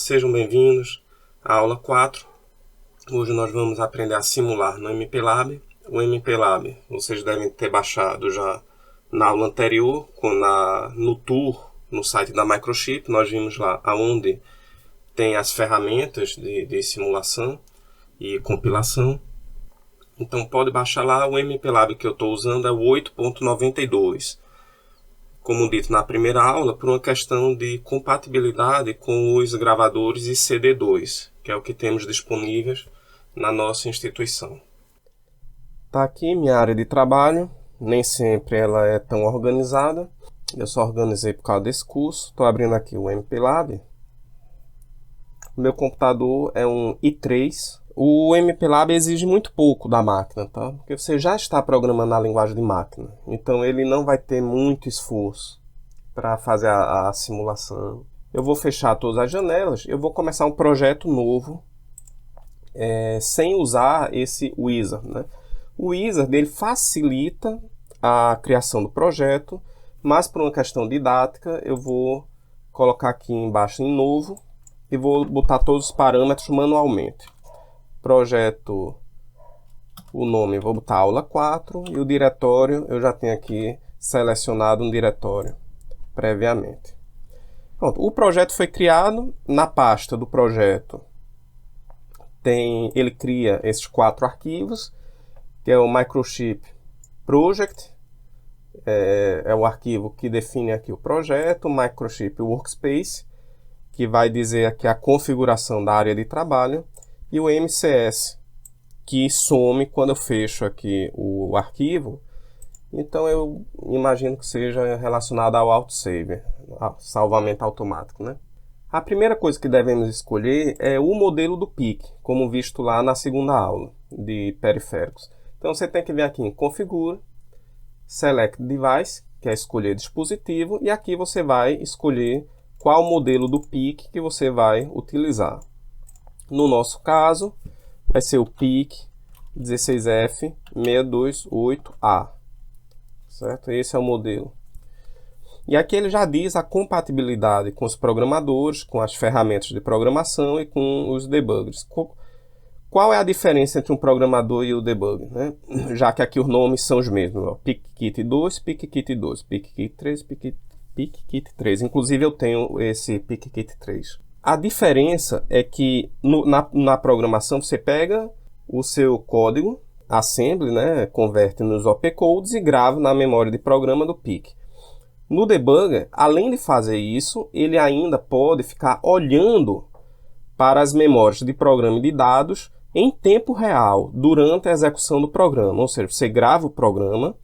sejam bem-vindos à aula 4. Hoje nós vamos aprender a simular no MPLAB. O MPLAB vocês devem ter baixado já na aula anterior, no tour, no site da Microchip. Nós vimos lá onde tem as ferramentas de simulação e compilação. Então pode baixar lá. O MPLAB que eu estou usando é o 8.92. Como dito na primeira aula, por uma questão de compatibilidade com os gravadores ICD2, que é o que temos disponíveis na nossa instituição. Está aqui minha área de trabalho. Nem sempre ela é tão organizada. Eu só organizei por causa desse curso. Estou abrindo aqui o MPLAB. Meu computador é um i3. O MPLAB exige muito pouco da máquina, tá? Porque você já está programando na linguagem de máquina. Então ele não vai ter muito esforço para fazer a simulação. Eu vou fechar todas as janelas. Eu vou começar um projeto novo sem usar esse Wizard, né? O Wizard ele facilita a criação do projeto, mas por uma questão didática eu vou colocar aqui embaixo em novo e vou botar todos os parâmetros manualmente. Projeto, o nome, vou botar aula 4 e o diretório, eu já tenho aqui selecionado um diretório previamente. Pronto, o projeto foi criado. Na pasta do projeto ele cria esses 4 arquivos, que é o Microchip Project, é o arquivo que define aqui o projeto, Microchip Workspace, que vai dizer aqui a configuração da área de trabalho, e o MCS, que some quando eu fecho aqui o arquivo. Então eu imagino que seja relacionado ao autosave, salvamento automático, né? A primeira coisa que devemos escolher é o modelo do PIC, como visto lá na segunda aula de periféricos. Então você tem que vir aqui em Configure, Select Device, que é escolher dispositivo, e aqui você vai escolher qual modelo do PIC que você vai utilizar. No nosso caso, vai ser o PIC 16F628A, certo? Esse é o modelo. E aqui ele já diz a compatibilidade com os programadores, com as ferramentas de programação e com os debuggers. Qual é a diferença entre um programador e o debugger, né? Já que aqui os nomes são os mesmos. PICKit 2, PICKit 2, PICKit 3, PICKit 3. Inclusive eu tenho esse PICKit 3. A diferença é que na programação você pega o seu código, assembly, né, converte nos opcodes e grava na memória de programa do PIC. No debugger, além de fazer isso, ele ainda pode ficar olhando para as memórias de programa e de dados em tempo real, durante a execução do programa. Ou seja, você grava o programa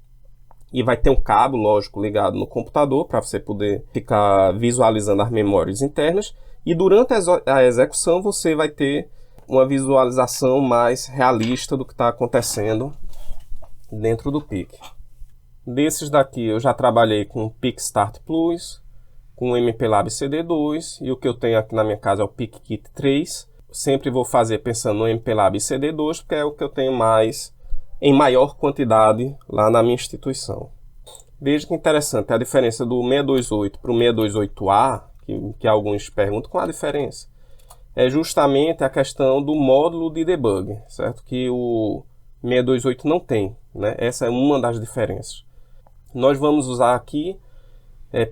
e vai ter um cabo, lógico, ligado no computador para você poder ficar visualizando as memórias internas. E durante a execução você vai ter uma visualização mais realista do que está acontecendo dentro do PIC. Desses daqui eu já trabalhei com o PIC Start Plus, com o MPLAB CD2 e o que eu tenho aqui na minha casa é o PICKit 3. Sempre vou fazer pensando no MPLAB CD2 porque é o que eu tenho em maior quantidade lá na minha instituição. Veja que interessante a diferença do 628 para o 628A, que alguns perguntam qual a diferença. É justamente a questão do módulo de debug, certo? Que o 628 não tem, né? Essa é uma das diferenças. Nós vamos usar aqui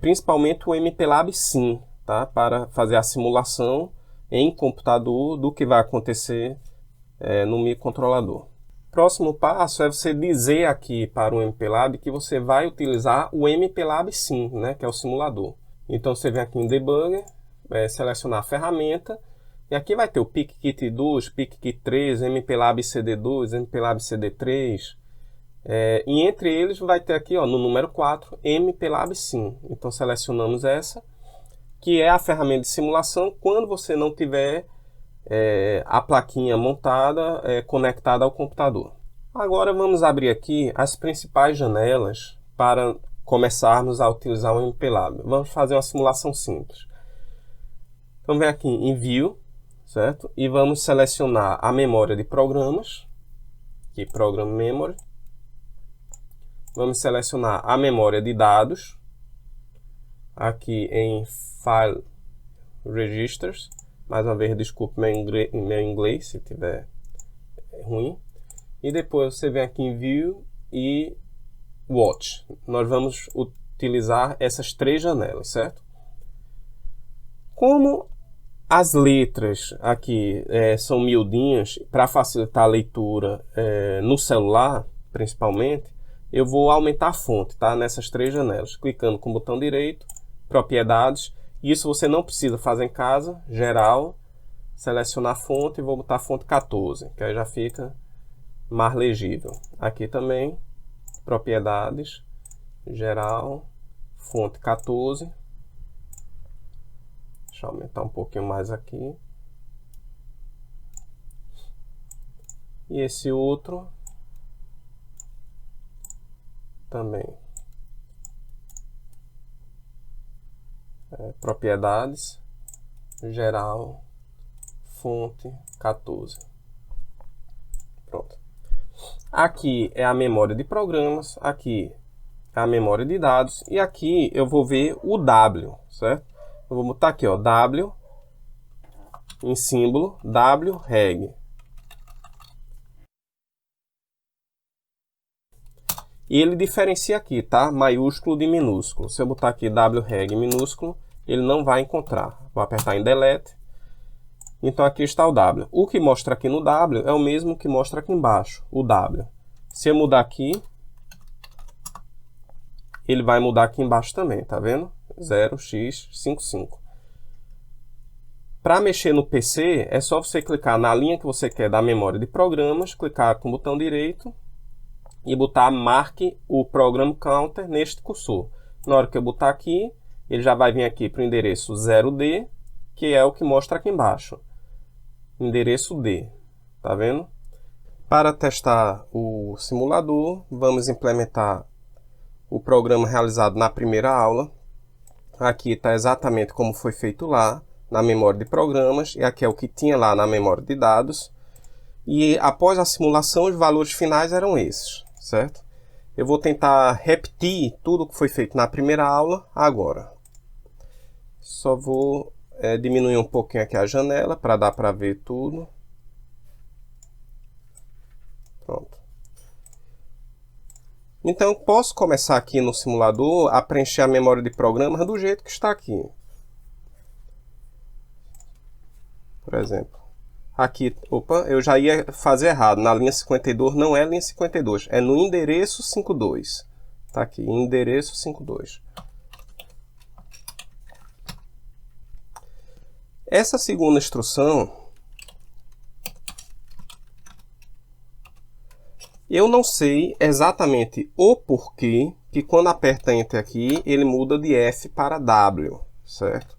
principalmente o MPLAB Sim, tá? Para fazer a simulação em computador do que vai acontecer no microcontrolador. Próximo passo é você dizer aqui para o MPLAB que você vai utilizar o MPLAB Sim, né? Que é o simulador. Então você vem aqui em Debugger, selecionar a ferramenta, e aqui vai ter o PICKit 2, PICKit 3, MPLAB CD2, MPLAB CD3, e entre eles vai ter aqui no número 4, MPLAB Sim. Então selecionamos essa, que é a ferramenta de simulação quando você não tiver a plaquinha montada, conectada ao computador. Agora vamos abrir aqui as principais janelas para começarmos a utilizar o MPLAB. Vamos fazer uma simulação simples. Então vem aqui em View, certo? E vamos selecionar a memória de programas, aqui Program Memory. Vamos selecionar a memória de dados, aqui em File Registers. Mais uma vez, desculpe meu inglês se tiver ruim. E depois você vem aqui em View e Watch. Nós vamos utilizar essas três janelas, certo? Como as letras aqui são miudinhas, para facilitar a leitura no celular, principalmente, eu vou aumentar a fonte, tá? Nessas três janelas, clicando com o botão direito, propriedades. Isso você não precisa fazer em casa, geral, selecionar a fonte e vou botar a fonte 14, que aí já fica mais legível. Aqui também, propriedades, geral, fonte 14. Deixa eu aumentar um pouquinho mais aqui. E esse outro também. Propriedades, geral, fonte 14. Pronto. Aqui é a memória de programas, aqui é a memória de dados e aqui eu vou ver o W, certo? Eu vou botar aqui, ó, W em símbolo, WREG. E ele diferencia aqui, tá? Maiúsculo de minúsculo. Se eu botar aqui WREG minúsculo, ele não vai encontrar. Vou apertar em Delete. Então aqui está o W. O que mostra aqui no W é o mesmo que mostra aqui embaixo, o W. Se eu mudar aqui, ele vai mudar aqui embaixo também, tá vendo? 0x55. Para mexer no PC, é só você clicar na linha que você quer da memória de programas, clicar com o botão direito e botar marque o Program Counter neste cursor. Na hora que eu botar aqui, ele já vai vir aqui para o endereço 0D, que é o que mostra aqui embaixo. Endereço D, tá vendo? Para testar o simulador, vamos implementar o programa realizado na primeira aula. Aqui está exatamente como foi feito lá, na memória de programas, e aqui é o que tinha lá na memória de dados. E após a simulação, os valores finais eram esses, certo? Eu vou tentar repetir tudo que foi feito na primeira aula agora. Só vou diminuir um pouquinho aqui a janela para dar para ver tudo. Pronto. Então, eu posso começar aqui no simulador a preencher a memória de programas do jeito que está aqui. Por exemplo, aqui, opa, eu já ia fazer errado. Na linha 52 não é linha 52, é no endereço 52. Tá aqui, endereço 52. Essa segunda instrução, eu não sei exatamente o porquê que quando aperta Enter aqui, ele muda de F para W, certo?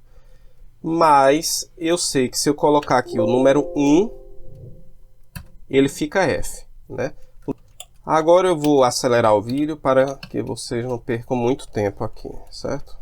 Mas eu sei que se eu colocar aqui o número 1, ele fica F, né? Agora eu vou acelerar o vídeo para que vocês não percam muito tempo aqui, certo?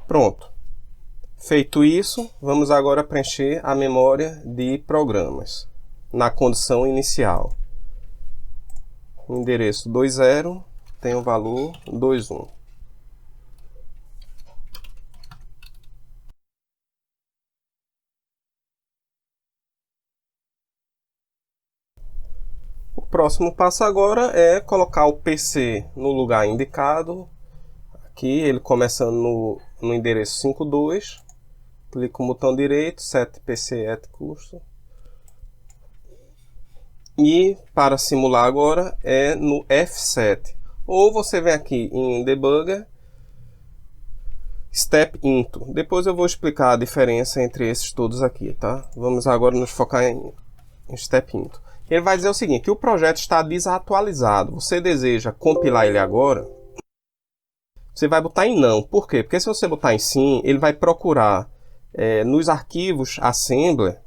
Pronto. Feito isso, vamos agora preencher a memória de programas na condição inicial. O endereço 20 tem o valor 21. O próximo passo agora é colocar o PC no lugar indicado. Aqui ele começando no endereço 52, clico no botão direito, set PC at cursor. E para simular agora é no F7. Ou você vem aqui em Debugger, Step Into. Depois eu vou explicar a diferença entre esses todos aqui, tá? Vamos agora nos focar em Step Into. Ele vai dizer o seguinte, que o projeto está desatualizado. Você deseja compilar ele agora? Você vai botar em não. Por quê? Porque se você botar em sim, ele vai procurar nos arquivos assembler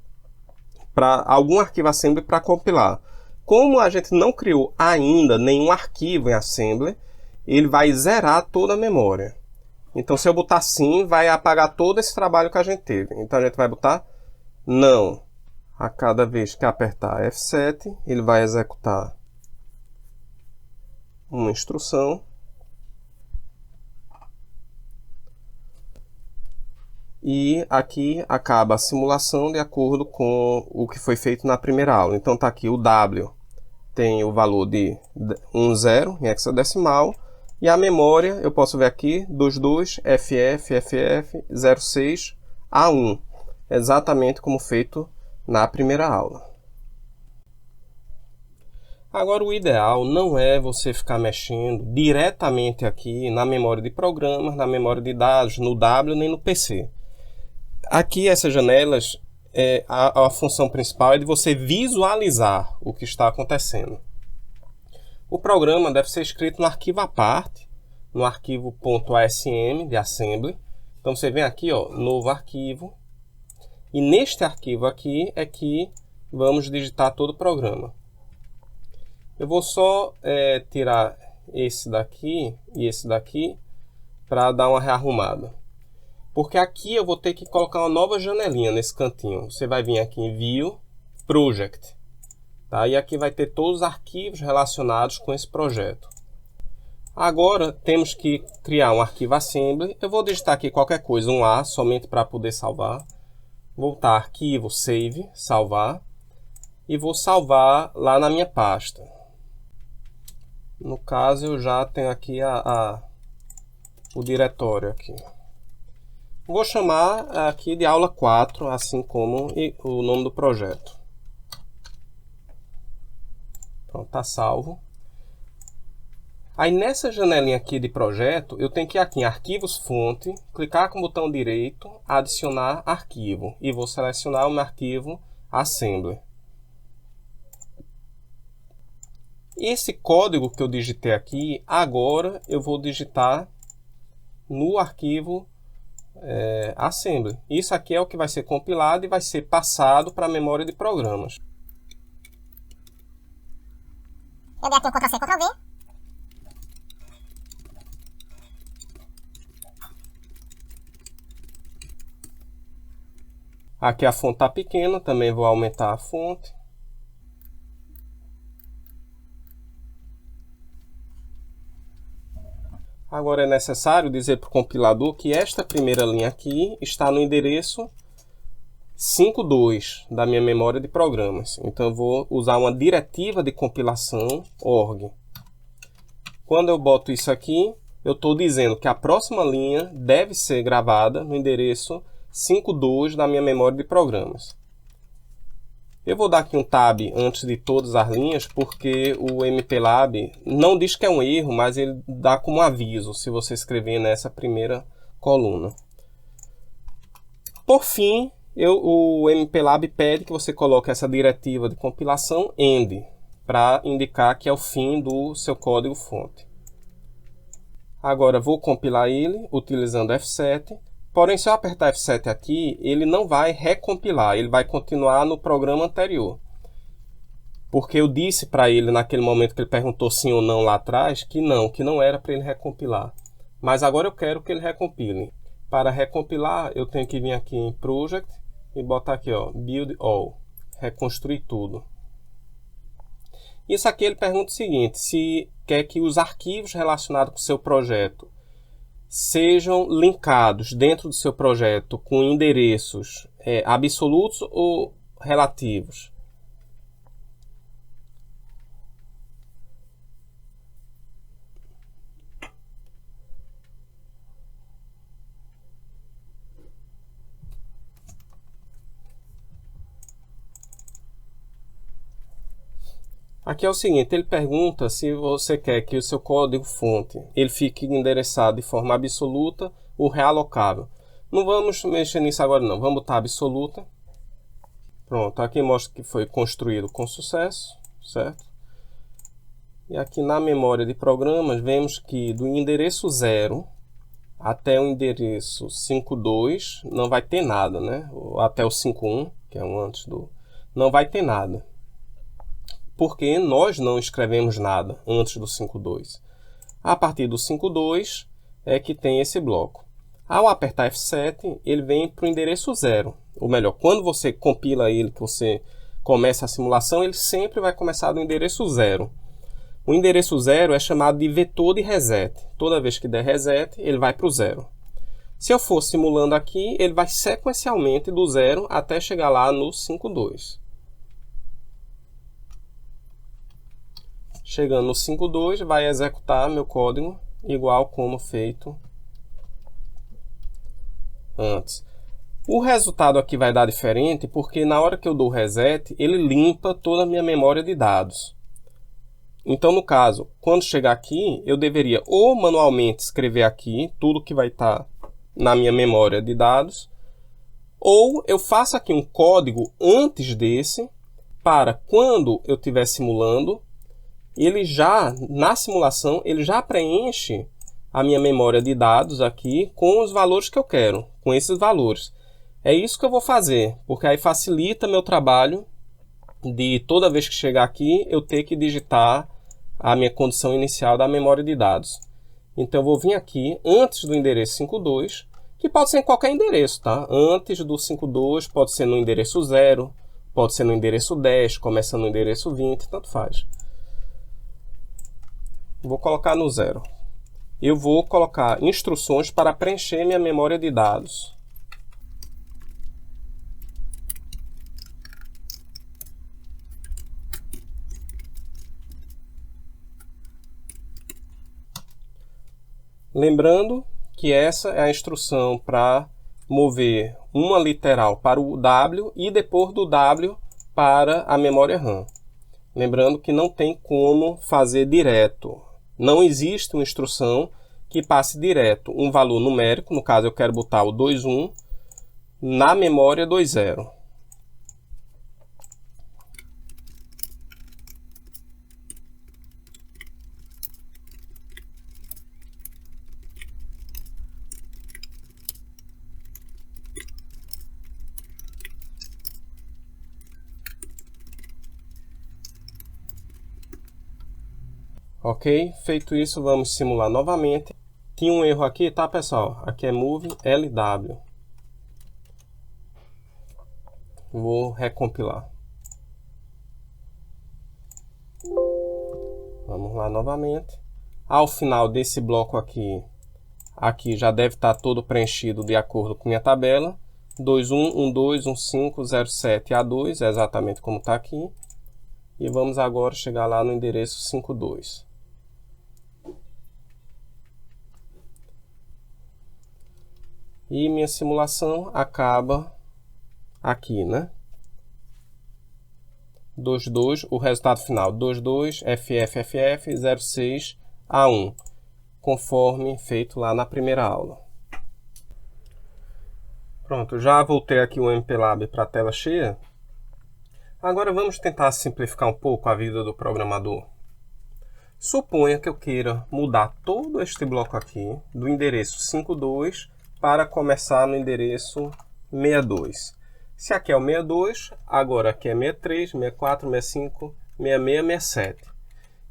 para algum arquivo assembly para compilar. Como a gente não criou ainda nenhum arquivo em Assembly, ele vai zerar toda a memória. Então, se eu botar sim, vai apagar todo esse trabalho que a gente teve. Então, a gente vai botar não. A cada vez que apertar F7, ele vai executar uma instrução. E aqui acaba a simulação de acordo com o que foi feito na primeira aula. Então está aqui o W, tem o valor de 10 em hexadecimal. E a memória, eu posso ver aqui, 22FF06A1. Exatamente como feito na primeira aula. Agora, o ideal não é você ficar mexendo diretamente aqui na memória de programas, na memória de dados, no W, nem no PC. Aqui, essas janelas, a função principal é de você visualizar o que está acontecendo. O programa deve ser escrito no arquivo à parte, no arquivo .asm de Assembly. Então, você vem aqui, ó, novo arquivo. E neste arquivo aqui é que vamos digitar todo o programa. Eu vou só tirar esse daqui e esse daqui para dar uma rearrumada. Porque aqui eu vou ter que colocar uma nova janelinha nesse cantinho. Você vai vir aqui em View, Project. Tá? E aqui vai ter todos os arquivos relacionados com esse projeto. Agora temos que criar um arquivo Assembly. Eu vou digitar aqui qualquer coisa, um A, somente para poder salvar. Voltar arquivo, Save, salvar. E vou salvar lá na minha pasta. No caso, eu já tenho aqui o diretório aqui. Vou chamar aqui de aula 4, assim como o nome do projeto. Pronto, está salvo. Aí nessa janelinha aqui de projeto, eu tenho que ir aqui em arquivos fonte, clicar com o botão direito, adicionar arquivo. E vou selecionar o meu arquivo Assembly. Esse código que eu digitei aqui, agora eu vou digitar no arquivo Assembly. Isso aqui é o que vai ser compilado e vai ser passado para a memória de programas. Eu dei aqui um Ctrl+C, Ctrl+V. Aqui a fonte está pequena, também vou aumentar a fonte. Agora é necessário dizer para o compilador que esta primeira linha aqui está no endereço 5.2 da minha memória de programas. Então eu vou usar uma diretiva de compilação org. Quando eu boto isso aqui, eu estou dizendo que a próxima linha deve ser gravada no endereço 5.2 da minha memória de programas. Eu vou dar aqui um tab antes de todas as linhas, porque o MPLAB não diz que é um erro, mas ele dá como aviso se você escrever nessa primeira coluna. Por fim, o MPLAB pede que você coloque essa diretiva de compilação end, para indicar que é o fim do seu código fonte. Agora vou compilar ele utilizando F7. Porém, se eu apertar F7 aqui, ele não vai recompilar, ele vai continuar no programa anterior. Porque eu disse para ele, naquele momento que ele perguntou sim ou não lá atrás, que não era para ele recompilar. Mas agora eu quero que ele recompile. Para recompilar, eu tenho que vir aqui em Project e botar aqui, ó, Build All, reconstruir tudo. Isso aqui ele pergunta o seguinte, se quer que os arquivos relacionados com o seu projeto sejam linkados dentro do seu projeto com endereços absolutos ou relativos. Aqui é o seguinte, ele pergunta se você quer que o seu código-fonte ele fique endereçado de forma absoluta ou realocável. Não vamos mexer nisso agora não, vamos botar absoluta. Pronto, aqui mostra que foi construído com sucesso, certo? E aqui na memória de programas, vemos que do endereço 0 até o endereço 5.2 não vai ter nada, né? Até o 5.1, que é um antes do... não vai ter nada. porque nós não escrevemos nada antes do 5.2. A partir do 5.2 é que tem esse bloco. Ao apertar F7, ele vem para o endereço 0. Ou melhor, quando você compila ele, que você começa a simulação, ele sempre vai começar do endereço 0. O endereço 0 é chamado de vetor de reset. Toda vez que der reset, ele vai para o 0. Se eu for simulando aqui, ele vai sequencialmente do 0 até chegar lá no 5.2. Chegando no 5.2, vai executar meu código igual como feito antes. O resultado aqui vai dar diferente porque na hora que eu dou reset, ele limpa toda a minha memória de dados. Então, no caso, quando chegar aqui, eu deveria ou manualmente escrever aqui tudo que vai estar na minha memória de dados, ou eu faço aqui um código antes desse, para quando eu estiver simulando, ele já, na simulação, ele já preenche a minha memória de dados aqui com os valores que eu quero, com esses valores. É isso que eu vou fazer, porque aí facilita meu trabalho de toda vez que chegar aqui, eu ter que digitar a minha condição inicial da memória de dados. Então eu vou vir aqui antes do endereço 5.2, que pode ser em qualquer endereço, tá? Antes do 5.2 pode ser no endereço 0, pode ser no endereço 10, começa no endereço 20, tanto faz. Vou colocar no 0. Eu vou colocar instruções para preencher minha memória de dados. Lembrando que essa é a instrução para mover uma literal para o W e depois do W para a memória RAM. Lembrando que não tem como fazer direto. Não existe uma instrução que passe direto um valor numérico, no caso eu quero botar o 2.1, na memória 2.0. Ok, feito isso, vamos simular novamente. Tinha um erro aqui, tá pessoal? Aqui é move LW. Vou recompilar. Vamos lá novamente. Ao final desse bloco aqui já deve estar todo preenchido de acordo com minha tabela. 2.1, 1.2, 1.5, 0.7 A2, é exatamente como está aqui. E vamos agora chegar lá no endereço 5.2. E minha simulação acaba aqui, né? 2.2, o resultado final 2.2, FFFF, 0.6, A1, conforme feito lá na primeira aula. Pronto, já voltei aqui o MPLAB para a tela cheia. Agora vamos tentar simplificar um pouco a vida do programador. Suponha que eu queira mudar todo este bloco aqui do endereço 5.2 para começar no endereço 62. Se aqui é o 62, agora aqui é 63, 64, 65, 66, 67.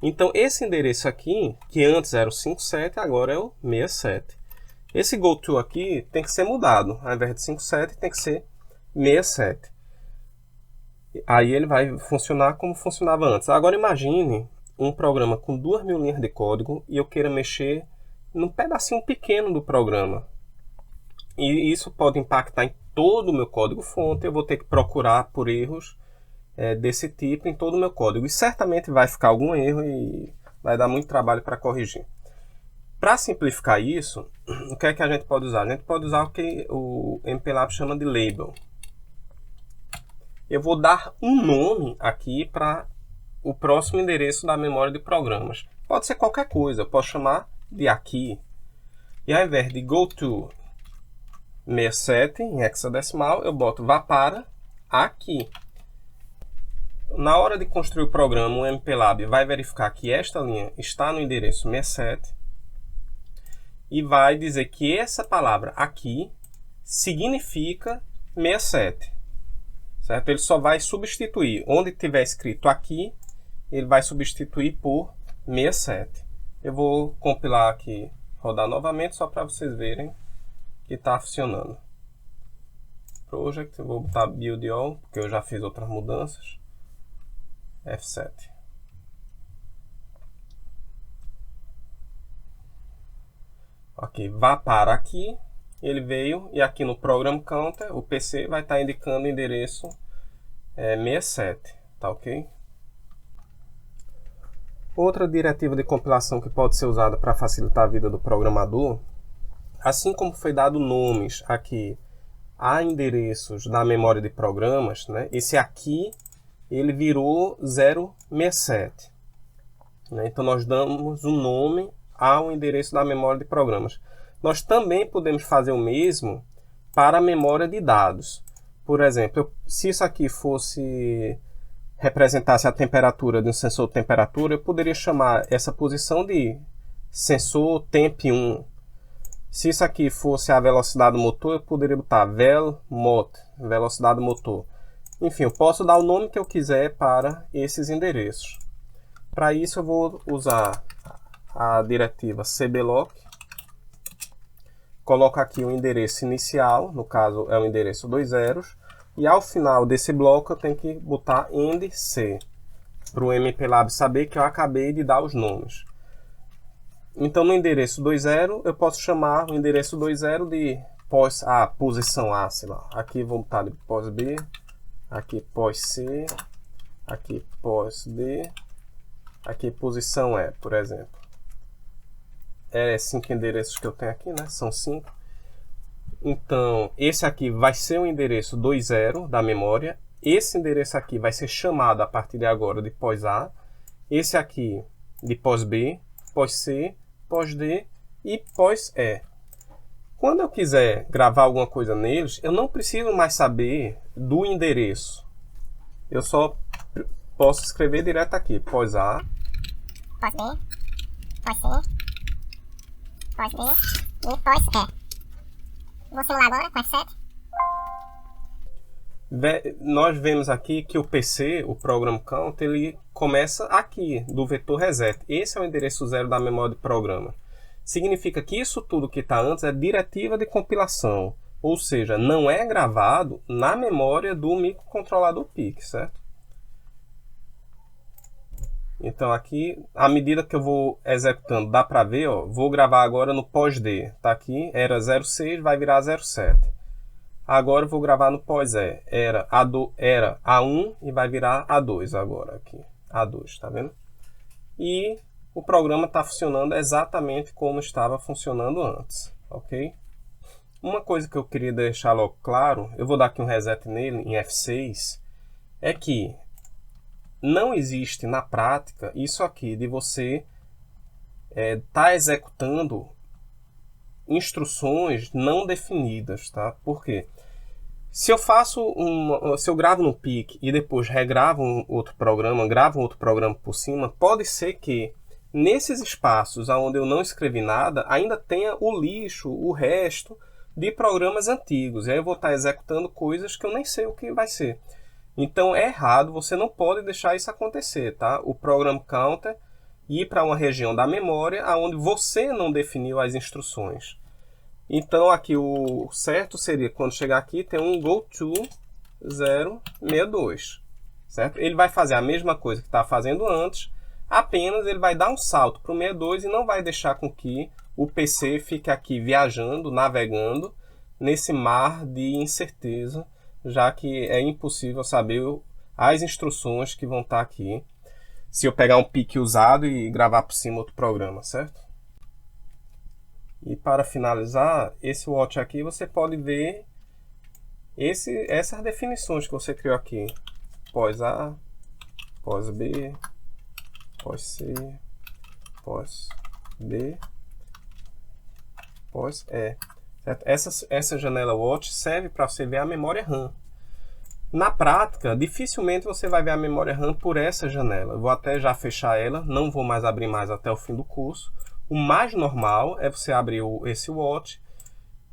Então esse endereço aqui, que antes era o 57, agora é o 67. Esse goto aqui tem que ser mudado. Ao invés de 57 tem que ser 67. Aí ele vai funcionar como funcionava antes. Agora imagine um programa com 2.000 linhas de código e eu queira mexer num pedacinho pequeno do programa. E isso pode impactar em todo o meu código-fonte. Eu vou ter que procurar por erros desse tipo em todo o meu código. E certamente vai ficar algum erro e vai dar muito trabalho para corrigir. Para simplificar isso, o que é que a gente pode usar? A gente pode usar o que o MPLAB chama de label. Eu vou dar um nome aqui para o próximo endereço da memória de programas. Pode ser qualquer coisa. Eu posso chamar de aqui. E ao invés de goto 67 em hexadecimal, eu boto vá para aqui. Na hora de construir o programa, o MPLAB vai verificar que esta linha está no endereço 67 e vai dizer que essa palavra aqui significa 67. Certo? Ele só vai substituir onde tiver escrito aqui, ele vai substituir por 67. Eu vou compilar aqui, rodar novamente, só para vocês verem que está funcionando. Project, eu vou botar build all, porque eu já fiz outras mudanças. F7. Ok, vá para aqui. Ele veio e aqui no Program Counter, o PC vai estar indicando o endereço 67, tá ok? Outra diretiva de compilação que pode ser usada para facilitar a vida do programador, assim como foi dado nomes aqui a endereços da memória de programas, né? Esse aqui ele virou 067, né? Então nós damos um nome ao endereço da memória de programas. Nós também podemos fazer o mesmo para a memória de dados. Por exemplo, se isso aqui representasse a temperatura de um sensor de temperatura, eu poderia chamar essa posição de sensor temp1. Se isso aqui fosse a velocidade do motor, eu poderia botar velmot, velocidade do motor. Enfim, eu posso dar o nome que eu quiser para esses endereços. Para isso eu vou usar a diretiva cblock. Coloco aqui o endereço inicial, no caso é o endereço 2 zeros, e ao final desse bloco eu tenho que botar endc, para o MPLAB saber que eu acabei de dar os nomes. Então no endereço 2.0 eu posso chamar o endereço 2.0 de posição A, sei lá. Aqui vou botar de pós B, aqui pós C, aqui pós D, aqui posição E, por exemplo. É 5 endereços que eu tenho aqui, né? São 5. Então, esse aqui vai ser o endereço 2.0 da memória. Esse endereço aqui vai ser chamado a partir de agora de pós A. Esse aqui de pós B, pós C, pós D e pós E. Quando eu quiser gravar alguma coisa neles, eu não preciso mais saber do endereço. Eu só posso escrever direto aqui, pós A, Pós B, pós C, pós D e pós E. Vou simular agora com F7. Nós vemos aqui que o PC, o Program Count, ele começa aqui, do vetor reset. Esse é o endereço 0 da memória de programa. Significa que isso tudo que está antes é diretiva de compilação, ou seja, não é gravado na memória do microcontrolador PIC, certo? Então aqui, à medida que eu vou executando, dá para ver, ó, vou gravar agora no pós-D. Tá aqui, era 06, vai virar 07. Agora eu vou gravar no pós-E. Era A1 e vai virar A2 agora aqui. A2, tá vendo? E o programa está funcionando exatamente como estava funcionando antes, ok? Uma coisa que eu queria deixar logo claro, eu vou dar aqui um reset nele em F6, é que não existe na prática isso aqui de você tá executando instruções não definidas, tá? Por quê? Se eu gravo no PIC e depois regravo outro programa, gravo outro programa por cima, pode ser que nesses espaços onde eu não escrevi nada, ainda tenha o lixo, o resto de programas antigos. E aí eu vou estar executando coisas que eu nem sei o que vai ser. Então é errado, você não pode deixar isso acontecer, tá? O Program Counter ir para uma região da memória onde você não definiu as instruções. Então aqui o certo seria, quando chegar aqui, tem um goto 062, certo? Ele vai fazer a mesma coisa que estava fazendo antes, apenas ele vai dar um salto para o 62 e não vai deixar com que o PC fique aqui viajando, navegando nesse mar de incerteza, já que é impossível saber as instruções que vão estar aqui se eu pegar um PIC usado e gravar por cima outro programa, certo? E para finalizar, esse watch aqui você pode ver essas definições que você criou aqui. Pós A, pós B, pós C, pós D, pós E. Certo? Essa janela watch serve para você ver a memória RAM. Na prática, dificilmente você vai ver a memória RAM por essa janela. Eu vou até já fechar ela, não vou mais abrir mais até o fim do curso. O mais normal é você abrir esse watch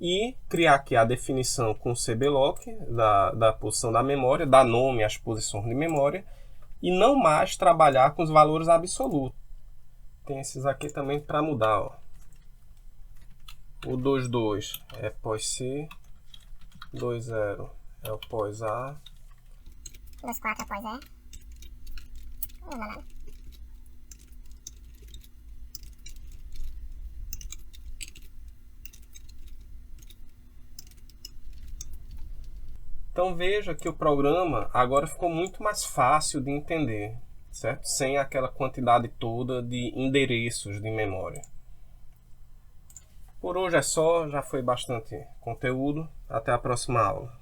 e criar aqui a definição com o cblock da posição da memória, dar nome às posições de memória e não mais trabalhar com os valores absolutos. Tem esses aqui também para mudar, ó. O 22 é pós C, 20 é o pós A, 24 após E. Não dá nada. Então veja que o programa agora ficou muito mais fácil de entender, certo? Sem aquela quantidade toda de endereços de memória. Por hoje é só, já foi bastante conteúdo. Até a próxima aula.